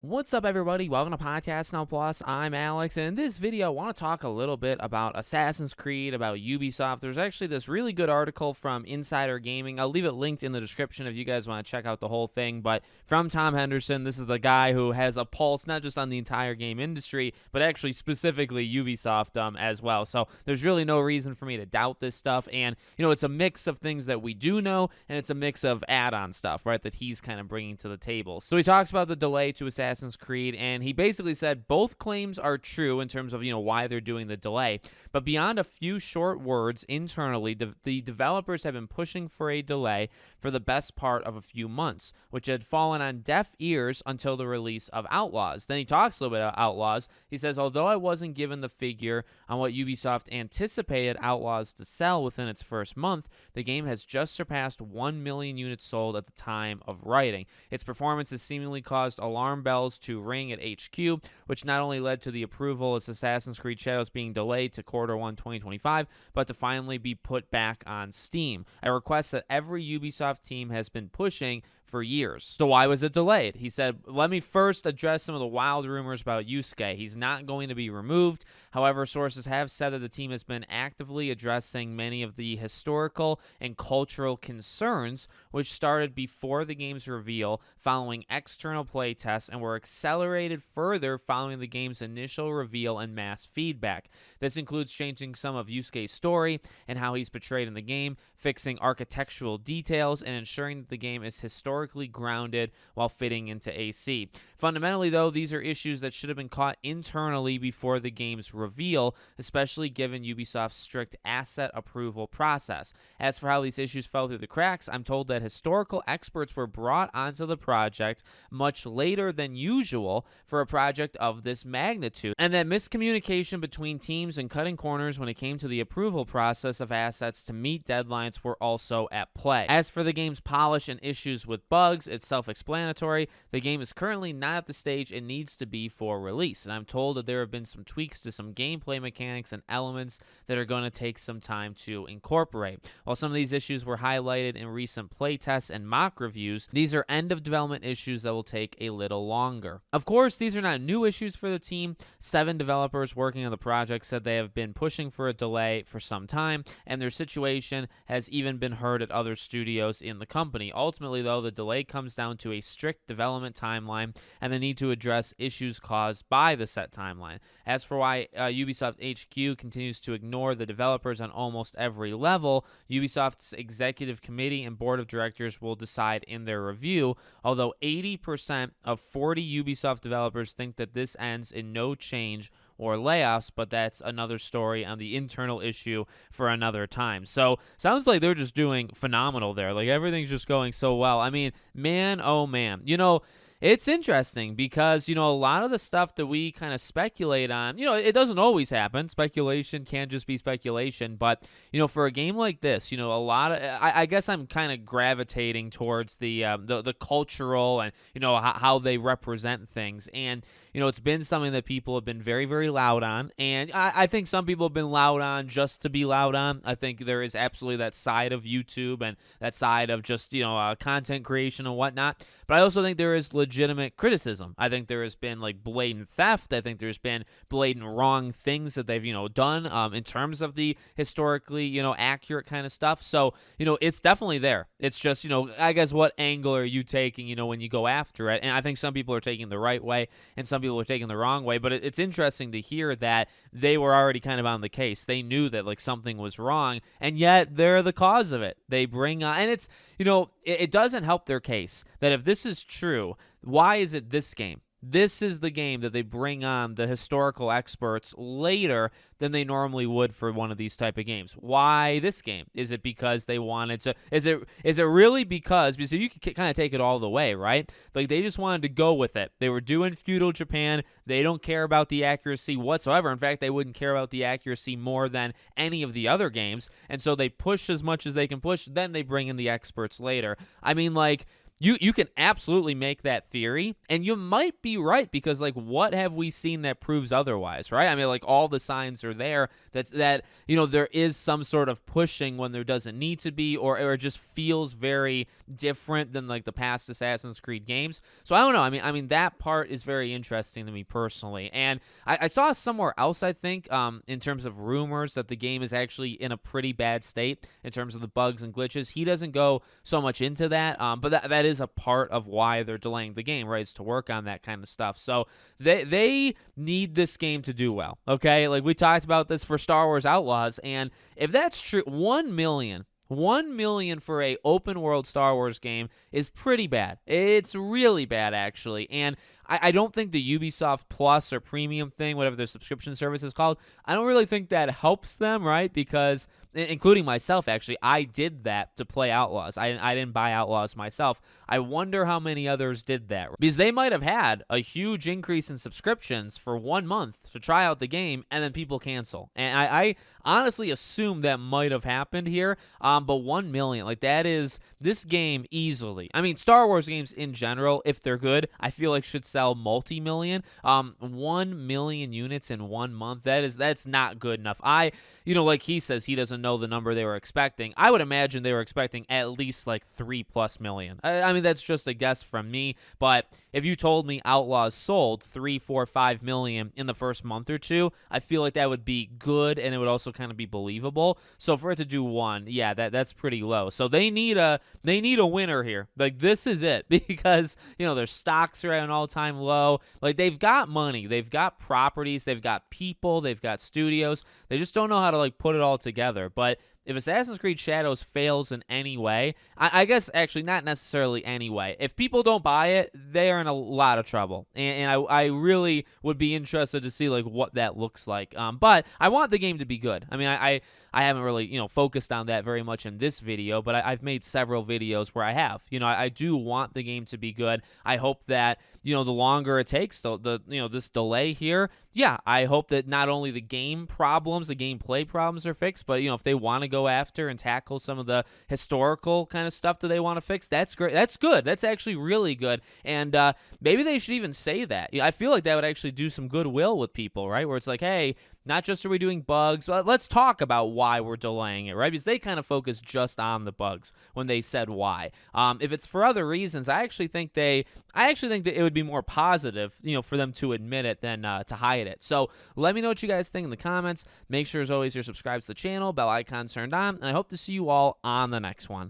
What's up, everybody? Welcome to Podcast Now Plus. I'm Alex, and in this video, I want to talk a little bit about Assassin's Creed, about Ubisoft. There's actually this really good article from Insider Gaming. I'll leave it linked in the description if you guys want to check out the whole thing. But from Tom Henderson, this is the guy who has a pulse not just on the entire game industry, but actually specifically Ubisoft as well. So there's really no reason for me to doubt this stuff. And, it's a mix of things that we do know, and it's a mix of add-on stuff, right, that he's kind of bringing to the table. So he talks about the delay to Assassin's Creed, and he basically said both claims are true in terms of, why they're doing the delay. But beyond a few short words internally, the developers have been pushing for a delay for the best part of a few months, which had fallen on deaf ears until the release of Outlaws. Then he talks a little bit about Outlaws. He says, although I wasn't given the figure on what Ubisoft anticipated Outlaws to sell within its first month, the game has just surpassed 1 million units sold at the time of writing. Its performance has seemingly caused alarm bells to ring at HQ, which not only led to the approval of Assassin's Creed Shadows being delayed to Q1 2025, but to finally be put back on Steam, a request that every Ubisoft team has been pushing for years. So why was it delayed? He said, let me first address some of the wild rumors about Yusuke. He's not going to be removed. However, sources have said that the team has been actively addressing many of the historical and cultural concerns which started before the game's reveal following external playtests and were accelerated further following the game's initial reveal and mass feedback. This includes changing some of Yusuke's story and how he's portrayed in the game, fixing architectural details, and ensuring that the game is historically grounded while fitting into AC. Fundamentally, though, these are issues that should have been caught internally before the game's reveal, especially given Ubisoft's strict asset approval process. As for how these issues fell through the cracks, I'm told that historical experts were brought onto the project much later than usual for a project of this magnitude, and that miscommunication between teams and cutting corners when it came to the approval process of assets to meet deadlines were also at play. As for the game's polish and issues with bugs, it's self-explanatory. The game is currently not at the stage it needs to be for release, and I'm told that there have been some tweaks to some gameplay mechanics and elements that are going to take some time to incorporate. While some of these issues were highlighted in recent playtests and mock reviews, these are end-of-development issues that will take a little longer. Of course, these are not new issues for the team. 7 developers working on the project said they have been pushing for a delay for some time, and their situation has even been heard at other studios in the company. Ultimately, though, the delay comes down to a strict development timeline and the need to address issues caused by the set timeline. As for why Ubisoft HQ continues to ignore the developers on almost every level, Ubisoft's executive committee and board of directors will decide in their review, although 80% of 40 Ubisoft developers think that this ends in no change or layoffs, but that's another story on the internal issue for another time. So sounds like they're just doing phenomenal there. Like everything's just going so well. I mean, man, oh man. It's interesting because, a lot of the stuff that we kind of speculate on, it doesn't always happen. Speculation can just be speculation. But, for a game like this, a lot of, I guess I'm kind of gravitating towards the cultural and, how they represent things. And, it's been something that people have been very, very loud on. And I think some people have been loud on just to be loud on. I think there is absolutely that side of YouTube and that side of just, content creation and whatnot. But I also think there is legitimate criticism. I think there has been like blatant theft. I think there's been blatant wrong things that they've, done in terms of the historically, accurate kind of stuff. So, it's definitely there. It's just, I guess what angle are you taking, when you go after it? And I think some people are taking the right way and some people are taking the wrong way. But it's interesting to hear that they were already kind of on the case. They knew that like something was wrong, and yet they're the cause of it. They bring on, and it's, it doesn't help their case that if this is true, why is it this game? This is the game that they bring on the historical experts later than they normally would for one of these type of games. Why this game? Is it because they wanted to? Is it really because you can kind of take it all the way, right? Like they just wanted to go with it. They were doing feudal Japan. They don't care about the accuracy whatsoever. In fact, they wouldn't care about the accuracy more than any of the other games. And so they push as much as they can push. Then they bring in the experts later. I mean, like, You can absolutely make that theory, and you might be right, because like, what have we seen that proves otherwise, right? I mean, like, all the signs are there that there is some sort of pushing when there doesn't need to be, or it just feels very different than like the past Assassin's Creed games. So I don't know. I mean that part is very interesting to me personally, and I saw somewhere else, I think, in terms of rumors, that the game is actually in a pretty bad state in terms of the bugs and glitches. He doesn't go so much into that, but that is a part of why they're delaying the game, right? Is to work on that kind of stuff. So they need this game to do well, okay? Like, we talked about this for Star Wars Outlaws, and if that's true, 1 million for a open world Star Wars game is pretty bad. It's really bad, actually. And I don't think the Ubisoft Plus or Premium thing, whatever their subscription service is called, I don't really think that helps them, right? Because, including myself, actually, I did that to play Outlaws. I didn't buy Outlaws myself. I wonder how many others did that, because they might have had a huge increase in subscriptions for 1 month to try out the game, and then people cancel. And I honestly assume that might have happened here. But 1 million, like, that is this game easily. I mean, Star Wars games in general, if they're good, I feel like should sell multi-million. 1 million units in 1 month, that's not good enough. Like he says, he doesn't know the number they were expecting. I would imagine they were expecting at least like 3+ million. I mean, that's just a guess from me, but if you told me Outlaws sold 3, 4, 5 million in the first month or two, I feel like that would be good, and it would also kind of be believable. So for it to do 1, yeah, that's pretty low. So they need a winner here. Like, this is it, because their stocks are at an all-time low. Like, they've got money, they've got properties, they've got people, they've got studios. They just don't know how to like put it all together. But if Assassin's Creed Shadows fails in any way, I guess actually not necessarily any way, if people don't buy it, they are in a lot of trouble. And I really would be interested to see like what that looks like. But I want the game to be good. I mean, I haven't really, focused on that very much in this video, but I've made several videos where I have. I do want the game to be good. I hope that, the longer it takes, this delay here, yeah, I hope that not only the gameplay problems are fixed, but, if they want to go after and tackle some of the historical kind of stuff that they want to fix, that's great. That's good. That's actually really good. And maybe they should even say that. I feel like that would actually do some goodwill with people, right? Where it's like, hey, not just are we doing bugs, but let's talk about why we're delaying it, right? Because they kind of focus just on the bugs when they said why. If it's for other reasons, I actually think that it would be more positive, for them to admit it than to hide it. So let me know what you guys think in the comments. Make sure, as always, you're subscribed to the channel, bell icon turned on, and I hope to see you all on the next one.